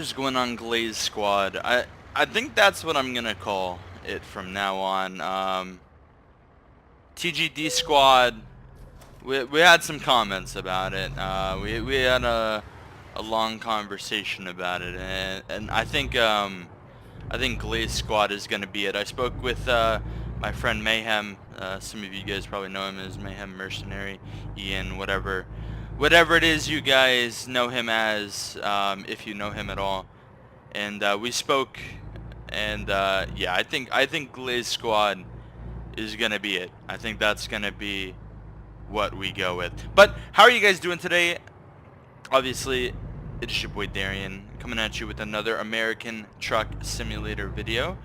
What's going on, Glaze Squad? I think that's what I'm gonna call it from now on. TGD Squad. We had some comments about it. We had a long conversation about it, and I think Glaze Squad is gonna be it. I spoke with my friend Mayhem. Some of you guys probably know him as Mayhem Mercenary, Ian, whatever it is you guys know him as, if you know him at all. And we spoke, and yeah, I think Glaze Squad is gonna be it. I think that's gonna be what we go with. But how are you guys doing today? Obviously, it's your boy Darian coming at you with another American Truck Simulator video.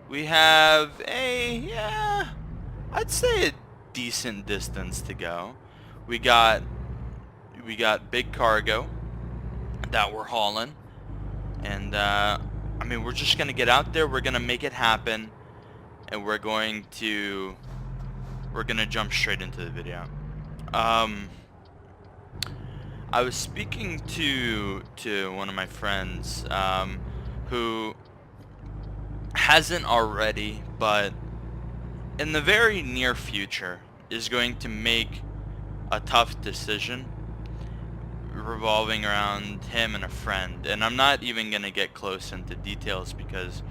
We have I'd say a decent distance to go. We got big cargo that we're hauling. And I mean, we're just gonna get out there, we're gonna make it happen, and we're gonna jump straight into the video. I was speaking to one of my friends who hasn't already, but in the very near future is going to make a tough decision revolving around him and a friend, and I'm not even going to get close into details because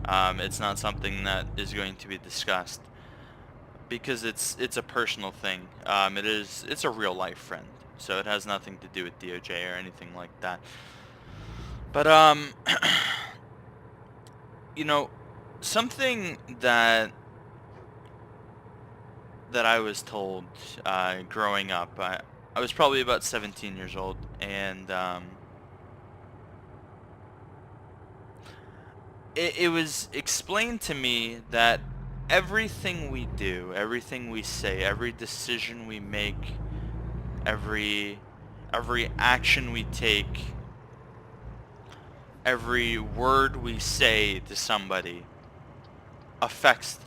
it's not something that is going to be discussed, because it's a personal thing. It's a real life friend, so it has nothing to do with DOJ or anything like that. But you know, something that I was told growing up, I was probably about 17 years old, and it was explained to me that everything we do, everything we say, every decision we make, every action we take, every word we say to somebody affects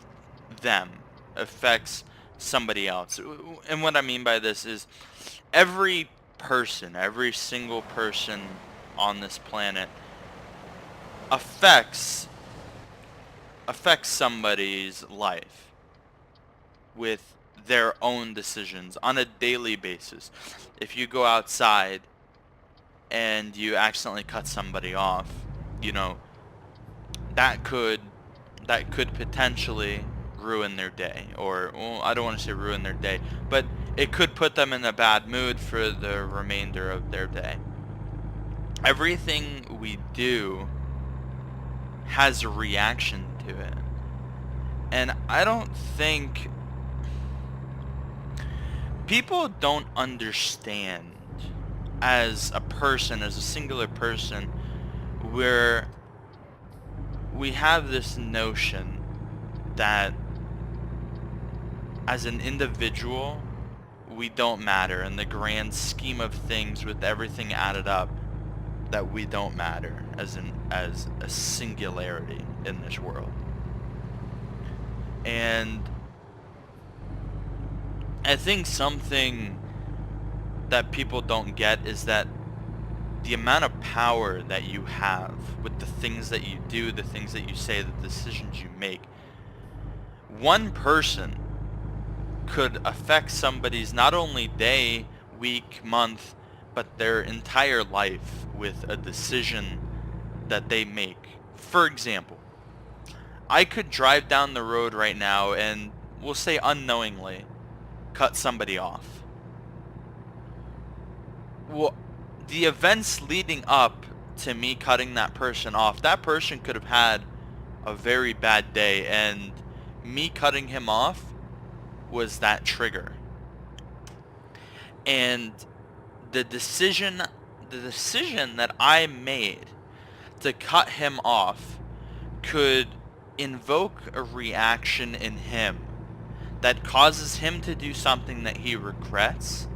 them, affects somebody else. And what I mean by this is every person, every single person on this planet affects somebody's life with their own decisions on a daily basis. If you go outside and you accidentally cut somebody off, you know, that could potentially ruin their day, or, well, I don't want to say ruin their day, but it could put them in a bad mood for the remainder of their day. Everything we do has a reaction to it, and I don't think people don't understand, as a person, as a singular person, where we have this notion that as an individual we don't matter in the grand scheme of things, with everything added up, that we don't matter as a singularity in this world. And I think something that people don't get is that the amount of power that you have with the things that you do, the things that you say, the decisions you make, one person could affect somebody's not only day, week, month, but their entire life with a decision that they make. For example, I could drive down the road right now and, we'll say unknowingly, cut somebody off. Well, the events leading up to me cutting that person off, that person could have had a very bad day, and me cutting him off was that trigger. And the decision that I made to cut him off could invoke a reaction in him that causes him to do something that he regrets,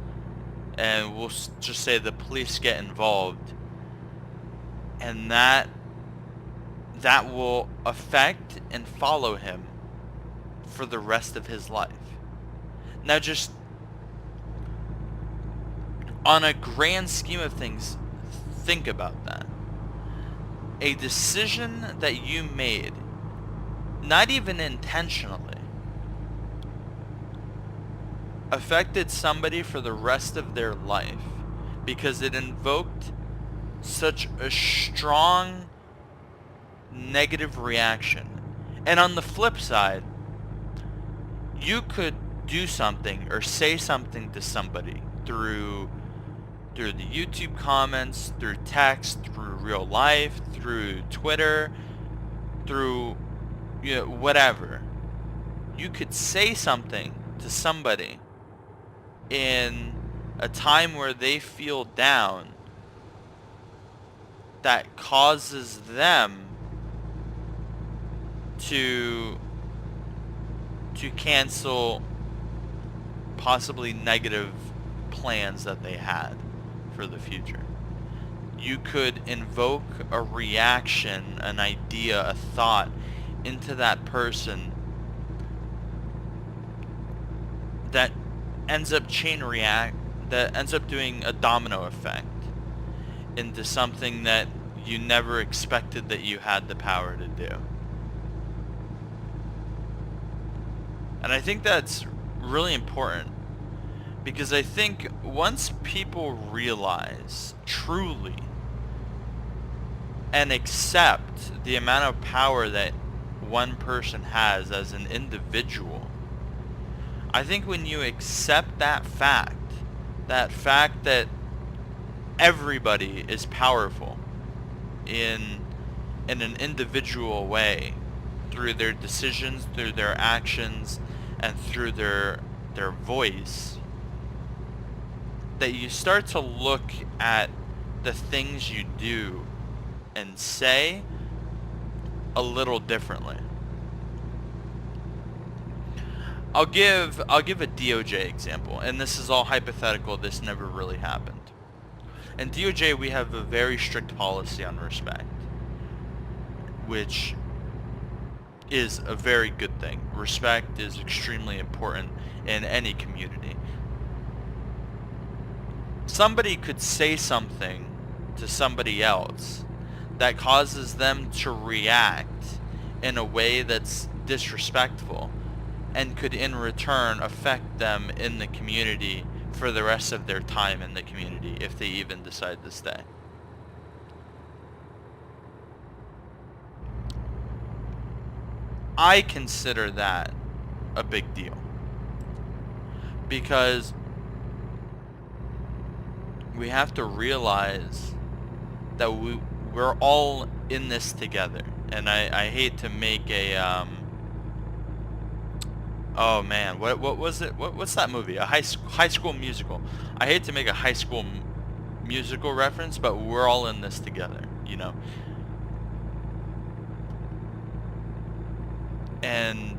and we'll just say the police get involved, and that will affect and follow him for the rest of his life. Now, just on a grand scheme of things, think about that. a decision that you made, not even intentionally, affected somebody for the rest of their life because it invoked such a strong negative reaction. And on the flip side, you could do something or say something to somebody through the YouTube comments, through text, through real life, through Twitter, through whatever. You could say something to somebody in a time where they feel down that causes them to cancel possibly negative plans that they had for the future. You could invoke a reaction, an idea, a thought into that person that ends up that ends up doing a domino effect into something that you never expected that you had the power to do. And I think that's really important, because I think once people realize truly and accept the amount of power that one person has as an individual, I think when you accept that fact that everybody is powerful in an individual way, through their decisions, through their actions, and through their voice, that you start to look at the things you do and say a little differently. I'll give a DOJ example, and this is all hypothetical. This never really happened. In DOJ, we have a very strict policy on respect, which is a very good thing. Respect is extremely important in any community. Somebody could say something to somebody else that causes them to react in a way that's disrespectful, and could in return affect them in the community for the rest of their time in the community, if they even decide to stay. I consider that a big deal, because we have to realize that we're all in this together. And I hate to make a oh man, what was it? What's that movie? A high school musical. I hate to make a high school musical reference, but we're all in this together, And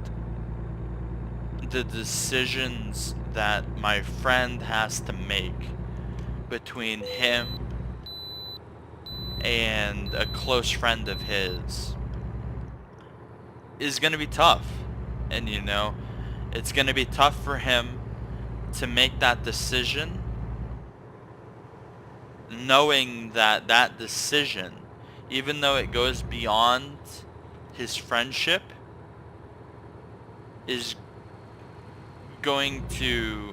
the decisions that my friend has to make between him and a close friend of his is going to be tough. And it's going to be tough for him to make that decision, knowing that that decision, even though it goes beyond his friendship, is going to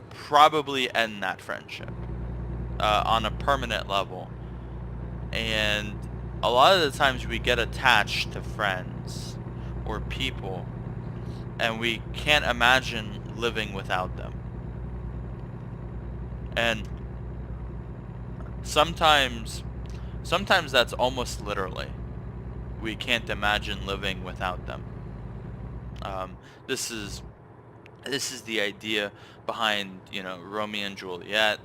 probably end that friendship on a permanent level. And a lot of the times we get attached to friends or people, and we can't imagine living without them. And sometimes that's almost literally. We can't imagine living without them. This is the idea behind Romeo and Juliet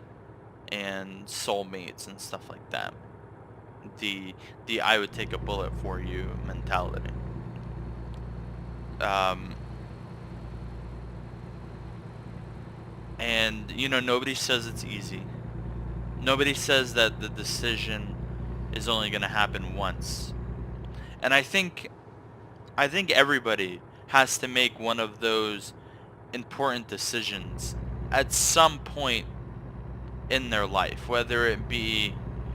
and soulmates and stuff like that. The I would take a bullet for you mentality. And nobody says it's easy. Nobody says that the decision is only going to happen once. And I think everybody has to make one of those important decisions at some point in their life, whether it be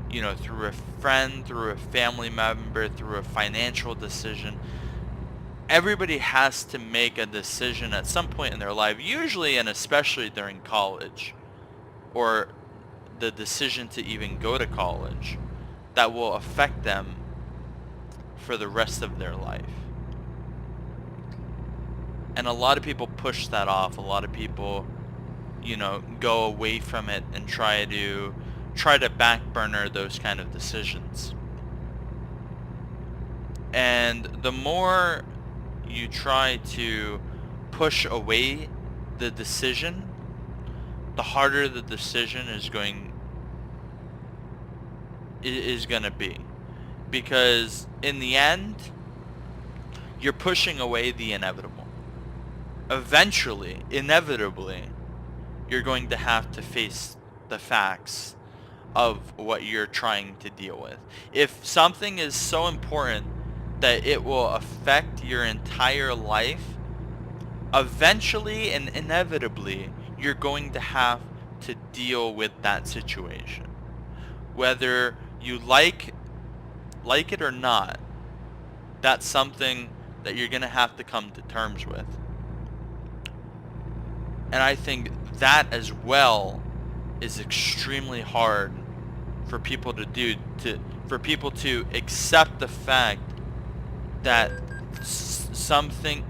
through a friend, through a family member, through a financial decision. Everybody has to make a decision at some point in their life, usually and especially during college, or the decision to even go to college, that will affect them for the rest of their life. And a lot of people push that off. A lot of people, go away from it and try to back burner those kind of decisions. And the more you try to push away the decision, the harder the decision is going to be. Because in the end, you're pushing away the inevitable. Eventually, inevitably, you're going to have to face the facts of what you're trying to deal with. If something is so important that it will affect your entire life, eventually and inevitably, you're going to have to deal with that situation. Whether you like it or not, that's something that you're going to have to come to terms with. And I think that as well is extremely hard for people to do, for people to accept the fact that some things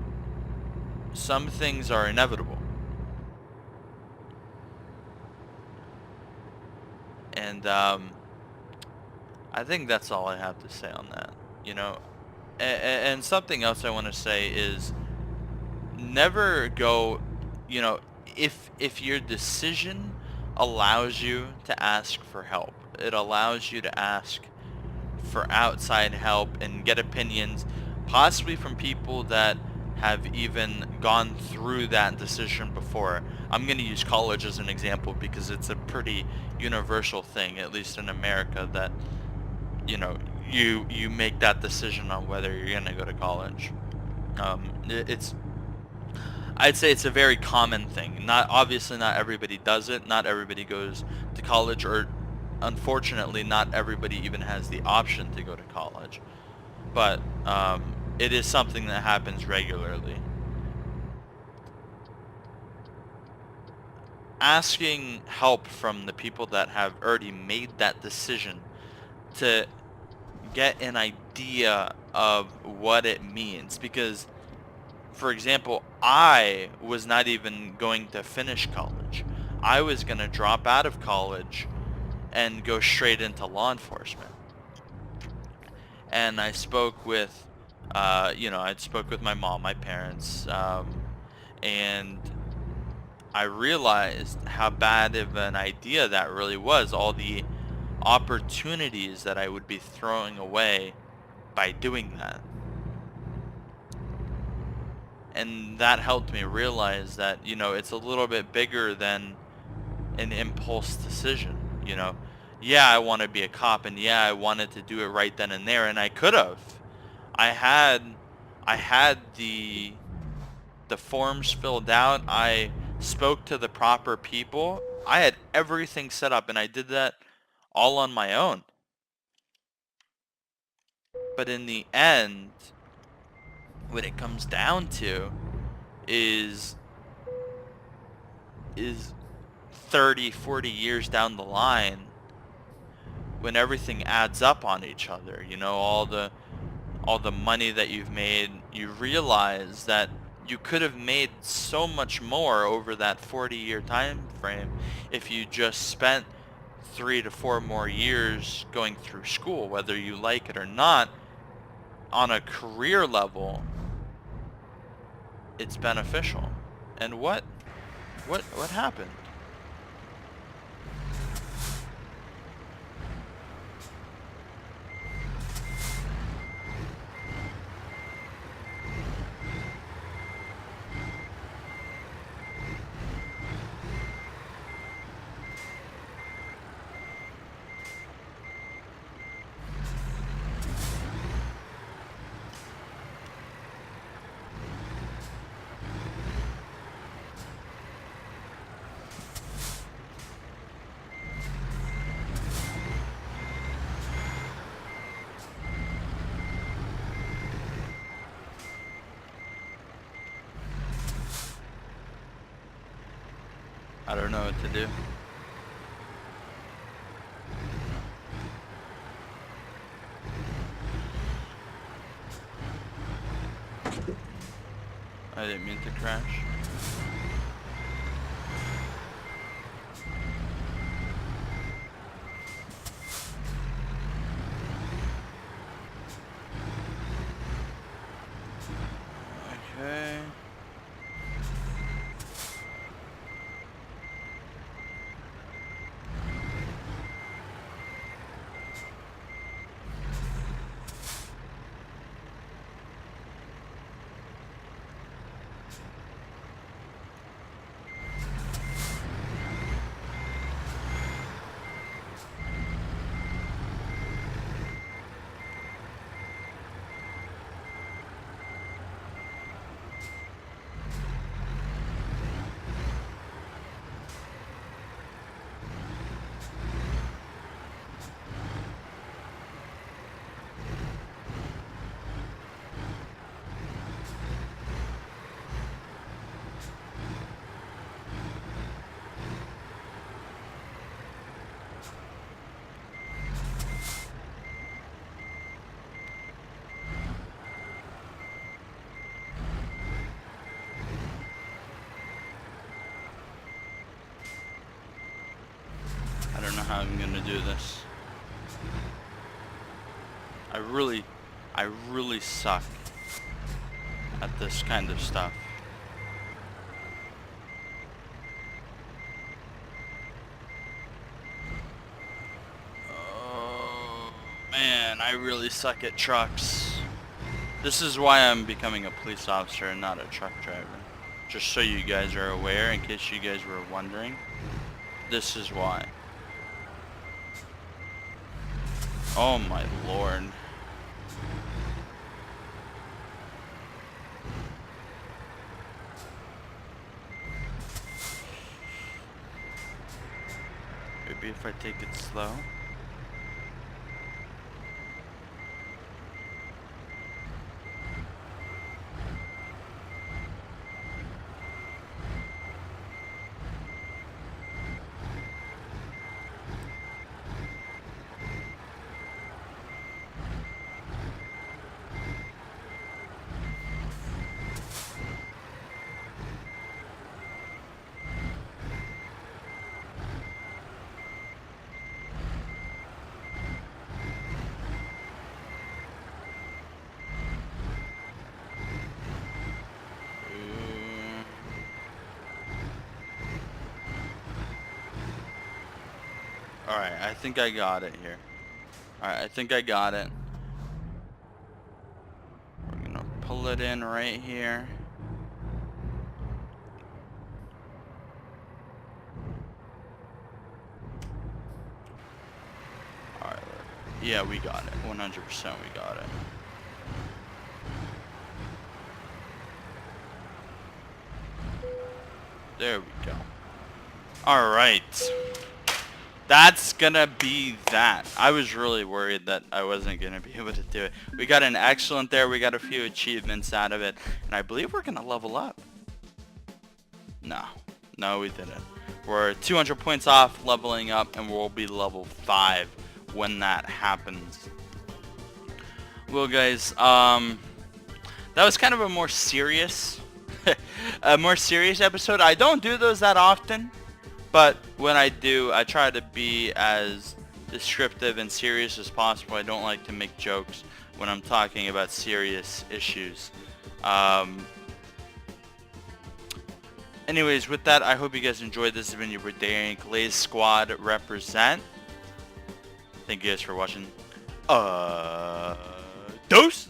are inevitable. And I think that's all I have to say on that. And something else I want to say is never go, if your decision allows you to ask for help, it allows you to ask for outside help and get opinions, possibly from people that have even gone through that decision before. I'm going to use college as an example because it's a pretty universal thing, at least in America, that you make that decision on whether you're going to go to college. I'd say it's a very common thing. Obviously not everybody does it. Not everybody goes to college, or unfortunately not everybody even has the option to go to college. But it is something that happens regularly. Asking help from the people that have already made that decision to get an idea of what it means. Because, for example, I was not even going to finish college. I was going to drop out of college and go straight into law enforcement. And I spoke with, I spoke with my mom, my parents, and I realized how bad of an idea that really was. All the opportunities that I would be throwing away by doing that. And that helped me realize that, it's a little bit bigger than an impulse decision. Yeah, I want to be a cop, and yeah, I wanted to do it right then and there, and I could have. I had the forms filled out. I spoke to the proper people. I had everything set up, and I did that all on my own. But in the end, what it comes down to is 30, 40 years down the line, when everything adds up on each other, all the money that you've made, you realize that you could have made so much more over that 40-year time frame if you just spent 3 to 4 more years going through school, whether you like it or not. On a career level, it's beneficial. And what happened? I don't know what to do. I didn't mean to crash. Okay. I don't know how I'm gonna do this. I really suck at this kind of stuff. Oh man, I really suck at trucks. This is why I'm becoming a police officer and not a truck driver. Just so you guys are aware, in case you guys were wondering. This is why. Oh my lord. Maybe if I take it slow. Alright, I think I got it here. Alright, I think I got it. We're gonna pull it in right here. Alright, yeah, we got it. 100% we got it. There we go. Alright. That's gonna be that. I was really worried that I wasn't gonna be able to do it. We got an excellent there. We got a few achievements out of it. And I believe we're gonna level up. No, we didn't. We're 200 points off leveling up, and we'll be level 5 when that happens. Well, guys, that was kind of a more serious, episode. I don't do those that often. But when I do, I try to be as descriptive and serious as possible. I don't like to make jokes when I'm talking about serious issues. Anyways, with that, I hope you guys enjoyed this video. We're daring Glaze Squad represent. Thank you guys for watching. Dose!